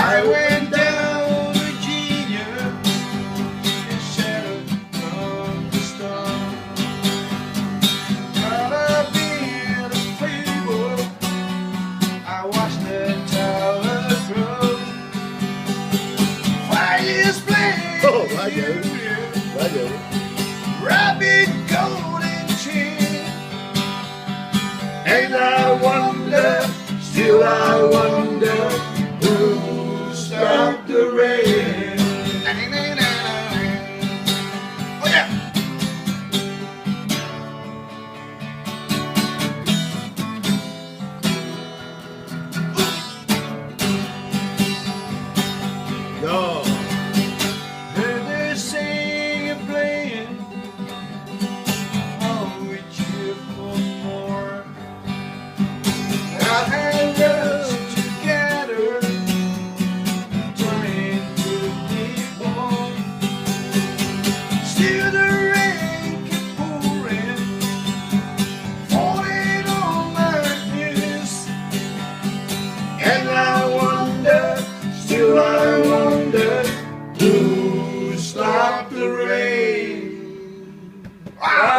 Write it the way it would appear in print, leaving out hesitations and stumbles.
I went down Virginia and shattered from the storm. Caught up in a playbook, I watched the tower grow. Fire's blazing, Oh, I know. I know. rabbit golden chain. And I wonder, still I wonder, who stopped the rain? Oh yeah. No. Heard they sing and playing, oh, we cheer for more. Our hands us together, trying to be born. Still the rain keep pouring, falling on my ears. And I wonder, still I wonder, who stopped the rain? Ah!